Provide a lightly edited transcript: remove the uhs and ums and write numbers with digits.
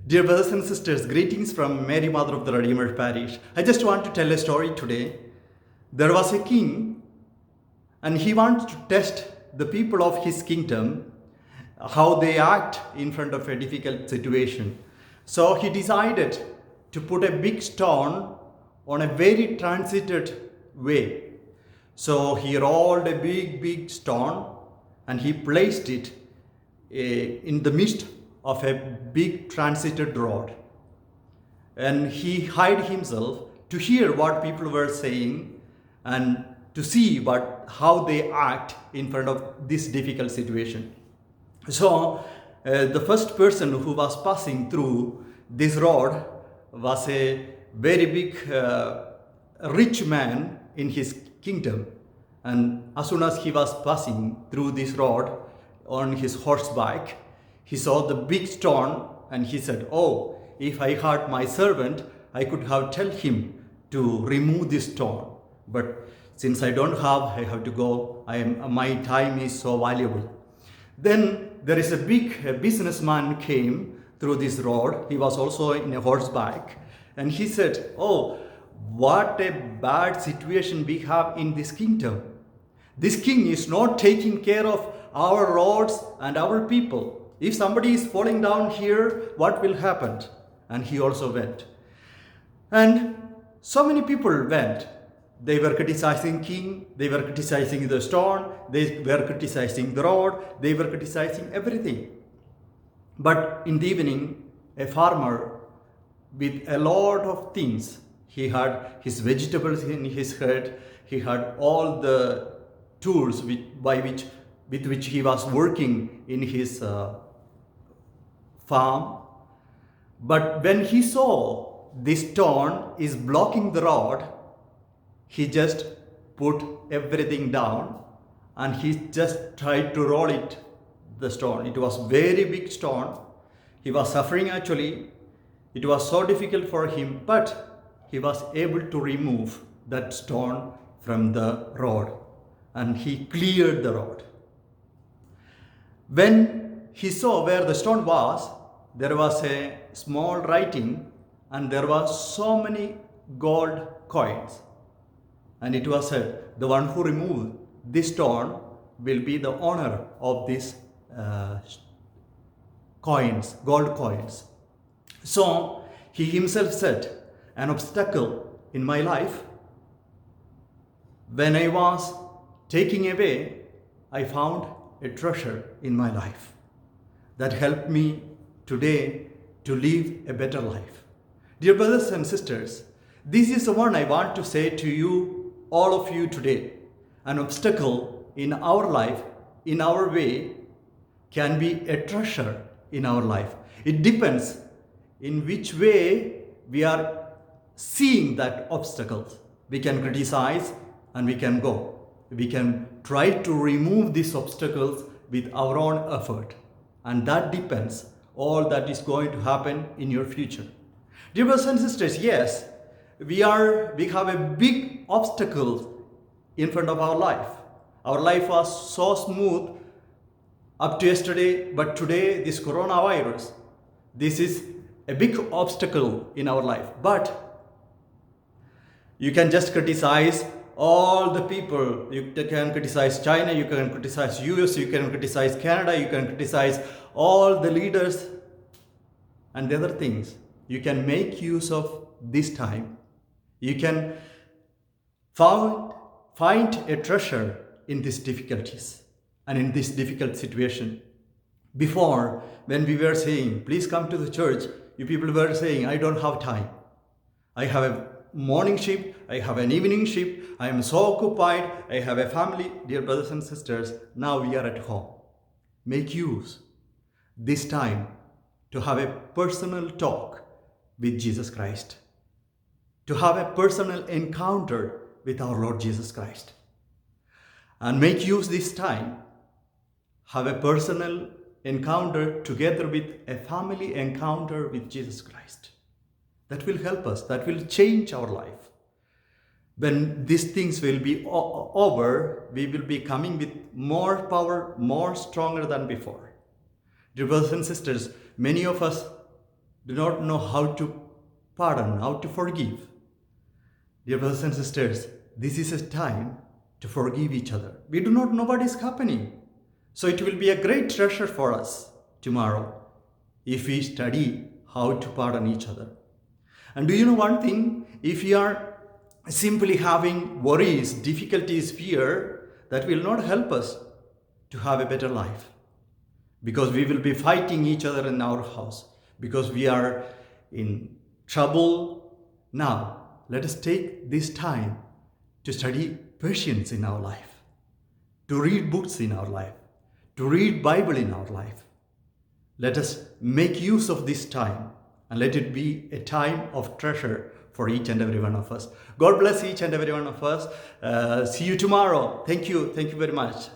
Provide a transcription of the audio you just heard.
Dear brothers and sisters, greetings from Mary, Mother of the Redeemer Parish. I just want to tell a story today. There was a king, and he wanted to test the people of his kingdom, how they act in front of a difficult situation. So he decided to put a big stone on a very transited way. So he rolled a big stone and he placed it in the midst of a big transited road. And he hid himself to hear what people were saying and to see how they act in front of this difficult situation. So the first person who was passing through this road was a very big rich man in his kingdom. And as soon as he was passing through this road on his horseback, he saw the big stone and he said, "Oh, if I had my servant, I could have told him to remove this stone. But since I don't have, I have to go. My time is so valuable." Then there is a big businessman came through this road. He was also in a horseback. And he said, "Oh, what a bad situation we have in this kingdom. This king is not taking care of our roads and our people. If somebody is falling down here, what will happen?" And he also went. And so many people went. They were criticizing king, they were criticizing the stone, they were criticizing the road, they were criticizing everything. But in the evening, a farmer with a lot of things, he had his vegetables in his head, he had all the tools with which he was working in his farm. But when he saw this stone is blocking the road, he just put everything down and he just tried to roll the stone. It was very big stone. He was suffering actually. It was so difficult for him, but he was able to remove that stone from the road and he cleared the road. When he saw where the stone was, there was a small writing and there was so many gold coins. And it was said, the one who removed this stone will be the owner of these coins, gold coins. So he himself said, an obstacle in my life, when I was taking away, I found a treasure in my life that helped me today to live a better life. Dear brothers and sisters, this is the one I want to say to you, all of you today. An obstacle in our life, in our way, can be a treasure in our life. It depends in which way we are seeing that obstacle. We can criticize and we can go. We can try to remove these obstacles with our own effort. And that depends all that is going to happen in your future. Dear brothers and sisters, yes, we have a big obstacle in front of our life. Our life was so smooth up to yesterday, but today this coronavirus, this is a big obstacle in our life. But you can just criticize all the people. You can criticize China, you can criticize US, you can criticize Canada, you can criticize all the leaders and the other things. You can make use of this time. You can find a treasure in these difficulties and in this difficult situation. Before, when we were saying, please come to the church, you people were saying, I don't have time. I have a morning shift, I have an evening shift, I am so occupied, I have a family. Dear brothers and sisters, now we are at home. Make use this time to have a personal talk with Jesus Christ, to have a personal encounter with our Lord Jesus Christ. And make use this time, have a personal encounter together with a family encounter with Jesus Christ. That will help us, that will change our life. When these things will be over, we will be coming with more power, more stronger than before. Dear brothers and sisters, many of us do not know how to pardon, how to forgive. Dear brothers and sisters, this is a time to forgive each other. We do not know what is happening. So it will be a great treasure for us tomorrow if we study how to pardon each other. And do you know one thing? If we are simply having worries, difficulties, fear, that will not help us to have a better life. Because we will be fighting each other in our house. Because we are in trouble. Now, let us take this time to study patience in our life. To read books in our life. To read Bible in our life. Let us make use of this time and let it be a time of treasure for each and every one of us. God bless each and every one of us. See you tomorrow. Thank you. Thank you very much.